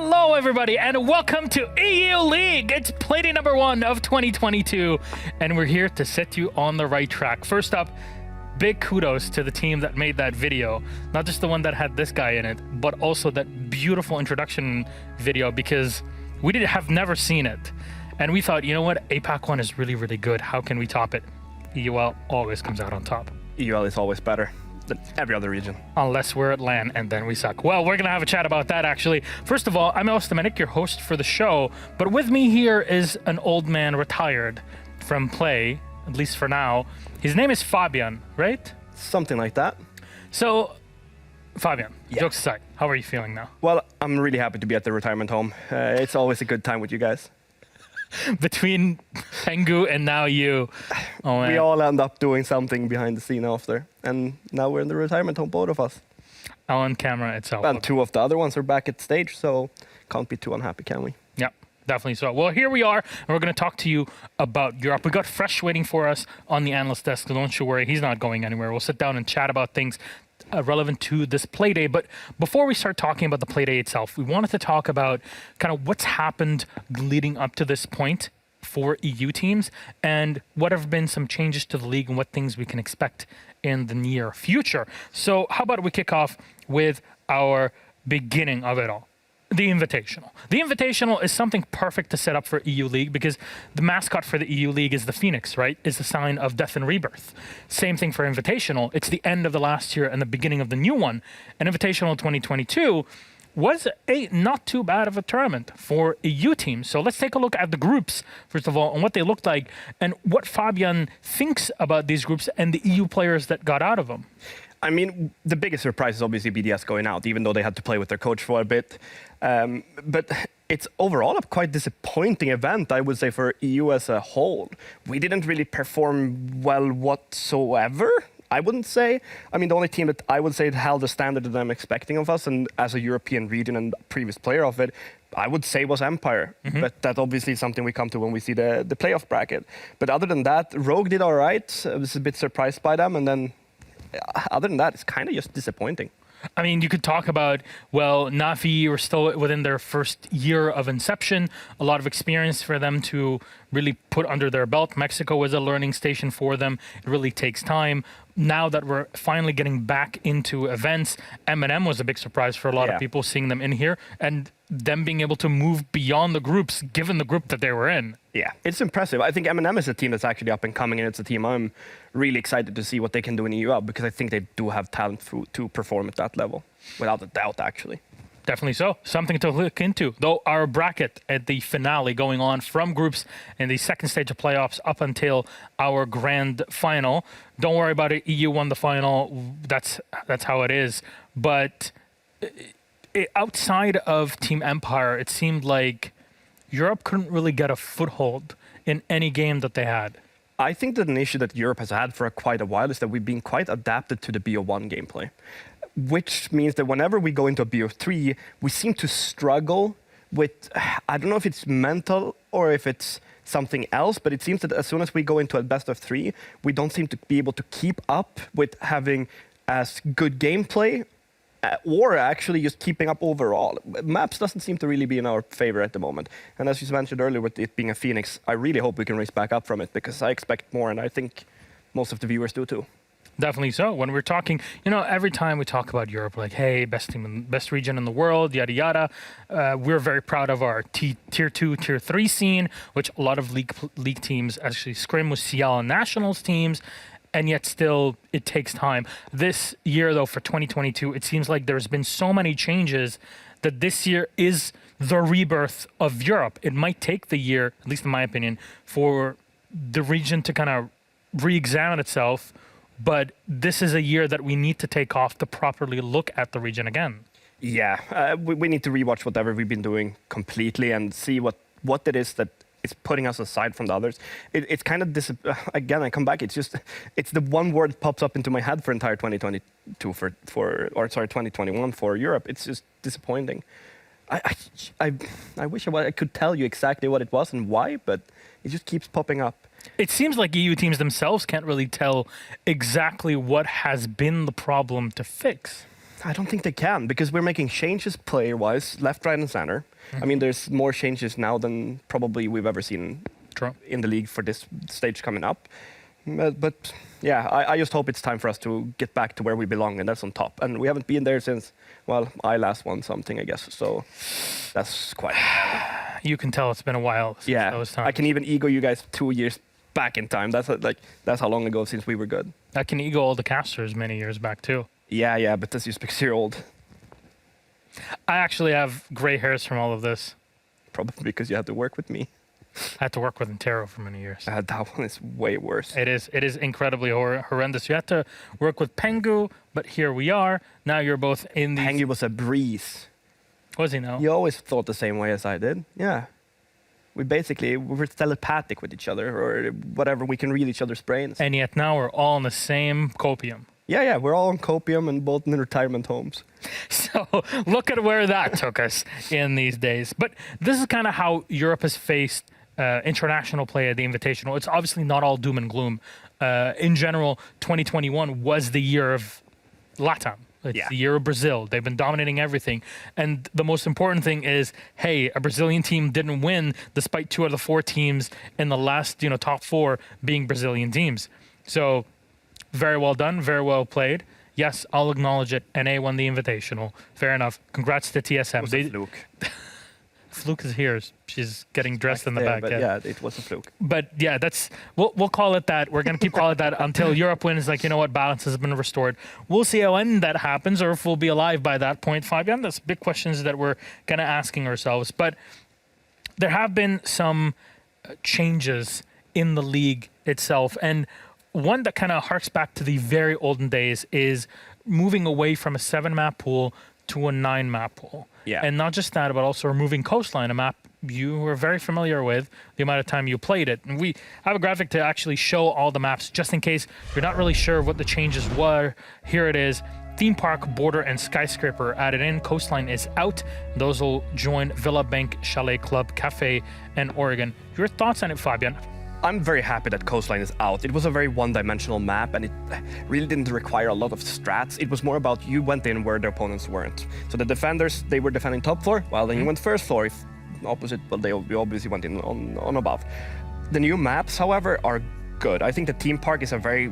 Hello, everybody, and welcome to EU League. It's playday number 1 of 2022, and we're here to set you on the right track. First up, big kudos to the team that made that video. Not just the one that had this guy in it, but also that beautiful introduction video, because we have never seen it. And we thought, you know what, APAC 1 is really, really good. How can we top it? EUL always comes out on top. EUL is always better than every other region. Unless we're at LAN, and then we suck. Well, we're going to have a chat about that, actually. First of all, I'm Milosh, your host for the show. But with me here is an old man retired from play, at least for now. His name is Fabian, right? Something like that. So, Fabian, Yeah. jokes aside, how are you feeling now? Well, I'm really happy to be at the retirement home. It's always a good time with you guys. Between Tengu and now you. Oh, man. We all end up doing something behind the scene after. And now we're in the retirement home, both of us. On camera itself. And two of the other ones are back at stage, so can't be too unhappy, can we? Yeah, definitely so. Well, here we are, and we're going to talk to you about Europe. We got Fresh waiting for us on the analyst desk, so don't you worry, he's not going anywhere. We'll sit down and chat about things relevant to this Playday. But before we start talking about the Playday itself, we wanted to talk about kind of what's happened leading up to this point for EU teams and what have been some changes to the league and what things we can expect in the near future. So how about we kick off with our beginning of it all? The Invitational. The Invitational is something perfect to set up for EU League because the mascot for the EU League is the Phoenix, right? Is the sign of death and rebirth. Same thing for Invitational. It's the end of the last year and the beginning of the new one. And Invitational 2022 was a not too bad of a tournament for EU teams. So let's take a look at the groups, first of all, and what they looked like and what Fabian thinks about these groups and the EU players that got out of them. I mean, the biggest surprise is obviously BDS going out, even though they had to play with their coach for a bit. But it's overall a quite disappointing event, I would say, for EU as a whole. We didn't really perform well whatsoever, I wouldn't say. I mean, the only team that I would say held the standard that I'm expecting of us, and as a European region and previous player of it, I would say was Empire. But that obviously is something we come to when we see the playoff bracket. But other than that, Rogue did all right. I was a bit surprised by them, and then other than that, it's kind of just disappointing. I mean, you could talk about, well, Navi were still within their first year of inception, a lot of experience for them to really put under their belt. Mexico was a learning station for them. It really takes time. Now that we're finally getting back into events, M&M was a big surprise for a lot of people, seeing them in here and them being able to move beyond the groups, given the group that they were in. Yeah, it's impressive. I think M&M is a team that's actually up and coming, and it's a team I'm really excited to see what they can do in EU because I think they do have talent to perform at that level, without a doubt, actually. Definitely so. Something to look into. Though our bracket at the finale going on from groups in the second stage of playoffs up until our grand final. Don't worry about it. EU won the final. That's how it is. But outside of Team Empire, it seemed like Europe couldn't really get a foothold in any game that they had. I think that an issue that Europe has had for quite a while is that we've been quite adapted to the BO1 gameplay, which means that whenever we go into a BO3, we seem to struggle with, I don't know if it's mental or if it's something else, but it seems that as soon as we go into a best of 3, we don't seem to be able to keep up with having as good gameplay or actually just keeping up overall. Maps doesn't seem to really be in our favor at the moment. And as you mentioned earlier, with it being a Phoenix, I really hope we can race back up from it because I expect more, and I think most of the viewers do too. Definitely so. When we're talking, you know, every time we talk about Europe, like, hey, best team, best region in the world, yada, yada. We're very proud of our tier 2, tier 3 scene, which a lot of league teams actually scrim with CL and nationals teams. And yet still, it takes time. This year, though, for 2022, it seems like there's been so many changes that this year is the rebirth of Europe. It might take the year, at least in my opinion, for the region to kind of re-examine itself. But this is a year that we need to take off to properly look at the region again. Yeah, we need to rewatch whatever we've been doing completely and see what it is that is putting us aside from the others. It's kind of again, I come back. It's the one word that pops up into my head for entire 2022 or 2021 for Europe. It's just disappointing. I wish I could tell you exactly what it was and why, but it just keeps popping up. It seems like EU teams themselves can't really tell exactly what has been the problem to fix. I don't think they can, because we're making changes player-wise, left, right, and center. I mean, there's more changes now than probably we've ever seen True. in the league for this stage coming up. But yeah, I just hope it's time for us to get back to where we belong, and that's on top. And we haven't been there since, well, I last won something, I guess. So that's quite. You can tell it's been a while. Since Yeah, those times. I can even ego you guys 2 years back in time. That's how long ago since we were good. I can ego all the casters many years back too. Yeah, but that's just because you're old. I actually have gray hairs from all of this. Probably because you had to work with me. I had to work with Intero for many years. That one is way worse. It is incredibly horrendous. You had to work with Pengu, but here we are. Now you're both in the. Pengu was a breeze. Was he now? You always thought the same way as I did. Yeah. We were telepathic with each other, or whatever. We can read each other's brains. And yet now we're all in the same copium. Yeah, we're all on copium and both in retirement homes. So look at where that took us in these days. But this is kind of how Europe has faced international play at the Invitational. It's obviously not all doom and gloom. In general, 2021 was the year of LATAM. It's the year of Brazil. They've been dominating everything. And the most important thing is, hey, a Brazilian team didn't win despite 2 of the 4 teams in the last, top 4 being Brazilian teams. So very well done, very well played. Yes, I'll acknowledge it. NA won the Invitational. Fair enough. Congrats to TSM. It was a fluke. Fluke is here. She's getting dressed in the back. But yeah, it was a fluke. But yeah, we'll call it that. We're gonna keep calling it that until Europe wins. Like, you know what, balance has been restored. We'll see when that happens, or if we'll be alive by that point, Fabian. That's big questions that we're kind of asking ourselves. But there have been some changes in the league itself, and one that kind of harks back to the very olden days is moving away from a 7-map pool to a 9-map pool. Yeah. And not just that, but also removing Coastline, a map you were very familiar with, the amount of time you played it. And we have a graphic to actually show all the maps, just in case you're not really sure what the changes were. Here it is. Theme Park, Border, and Skyscraper added in. Coastline is out. Those will join Villa Bank, Chalet Club, Cafe, and Oregon. Your thoughts on it, Fabian? I'm very happy that Coastline is out. It was a very one-dimensional map, and it really didn't require a lot of strats. It was more about you went in where the opponents weren't. So the defenders, they were defending top floor, while then you went first floor. If opposite, well, they obviously went in on above. The new maps, however, are good. I think the Theme Park is a very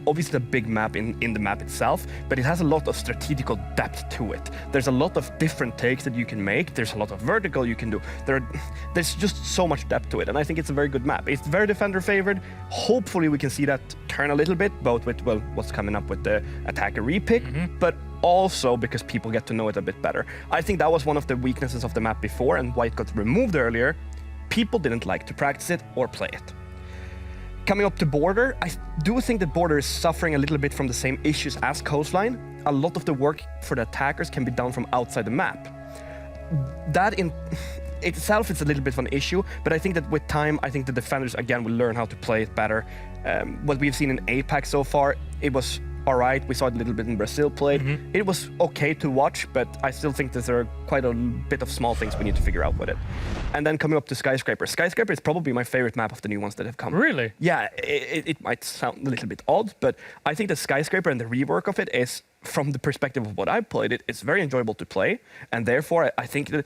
obviously a big map in the map itself, but it has a lot of strategical depth to it. There's a lot of different takes that you can make. There's a lot of vertical you can do. There's just so much depth to it, and I think it's a very good map. It's very defender favored. Hopefully we can see that turn a little bit, both with, well, what's coming up with the attacker repick, but also because people get to know it a bit better. I think that was one of the weaknesses of the map before, and why it got removed earlier. People didn't like to practice it or play it. Coming up to Border, I do think that Border is suffering a little bit from the same issues as Coastline. A lot of the work for the attackers can be done from outside the map. That in itself is a little bit of an issue, but I think that with time, I think the defenders again will learn how to play it better. What we've seen in APAC so far, it was all right. We saw it a little bit in Brazil played. It was okay to watch, but I still think that there are quite a bit of small things we need to figure out with it. And then coming up to Skyscraper. Skyscraper is probably my favorite map of the new ones that have come. Really? Yeah, it might sound a little bit odd, but I think the Skyscraper and the rework of it is, from the perspective of what I've played it, it's very enjoyable to play. And therefore, I think that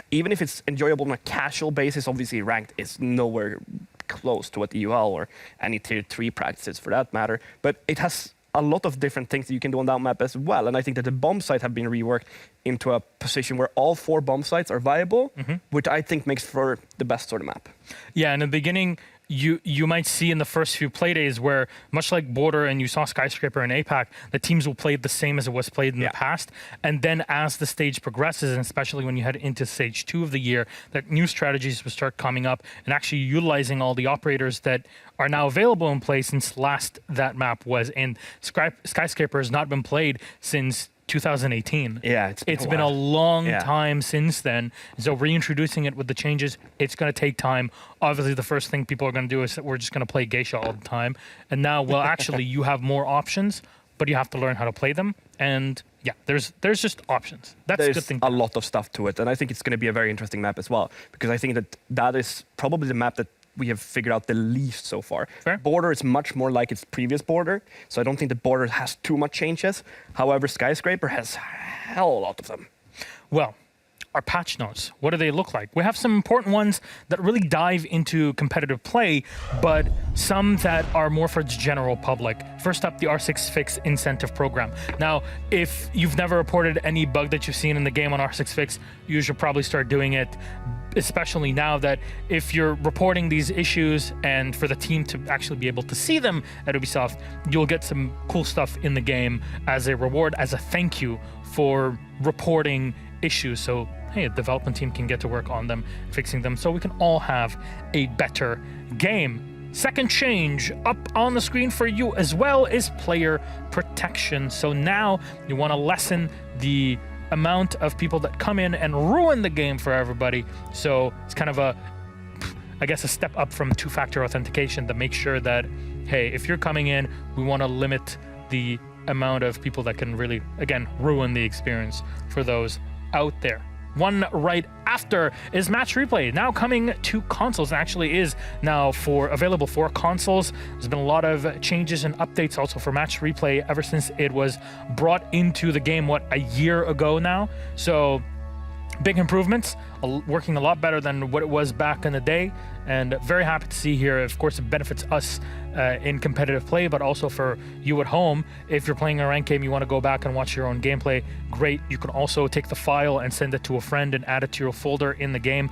even if it's enjoyable on a casual basis, obviously ranked is nowhere close to what EUL or any tier 3 practices for that matter, but it has a lot of different things that you can do on that map as well. And I think that the bomb sites have been reworked into a position where all 4 bomb sites are viable, which I think makes for the best sort of map. Yeah, in the beginning, you might see in the first few play days where, much like Border and you saw Skyscraper and APAC, the teams will play the same as it was played in the past. And then as the stage progresses, and especially when you head into stage 2 of the year, that new strategies will start coming up and actually utilizing all the operators that are now available in play since last that map was. And Skyscraper has not been played since 2018. Yeah, it's been a long time since then. So reintroducing it with the changes, it's going to take time. Obviously, the first thing people are going to do is that we're just going to play Geisha all the time. And now, well, actually, you have more options, but you have to learn how to play them. And yeah, there's just options. That's a good thing. There's a lot of stuff to it, and I think it's going to be a very interesting map as well, because I think that is probably the map that we have figured out the least so far. Fair. Border is much more like its previous border, so I don't think the border has too much changes. However, Skyscraper has hell a lot of them. Well, our patch notes, what do they look like? We have some important ones that really dive into competitive play, but some that are more for the general public. First up, the R6 Fix incentive program. Now, if you've never reported any bug that you've seen in the game on R6 Fix, you should probably start doing it, especially now that if you're reporting these issues and for the team to actually be able to see them at Ubisoft, you'll get some cool stuff in the game as a reward, as a thank you for reporting issues. So hey, the development team can get to work on them, fixing them, so we can all have a better game. Second change up on the screen for you as well is player protection. So now you want to lessen the amount of people that come in and ruin the game for everybody. So it's kind of a, I guess, a step up from two-factor authentication to make sure that, hey, if you're coming in, we want to limit the amount of people that can really, again, ruin the experience for those out there. One right after is Match Replay, now coming to consoles, and actually is now available for consoles. There's been a lot of changes and updates also for Match Replay ever since it was brought into the game, a year ago now. So big improvements, working a lot better than what it was back in the day, and very happy to see here. Of course, it benefits us in competitive play, but also for you at home. If you're playing a ranked game, you want to go back and watch your own gameplay, great. You can also take the file and send it to a friend and add it to your folder in the game.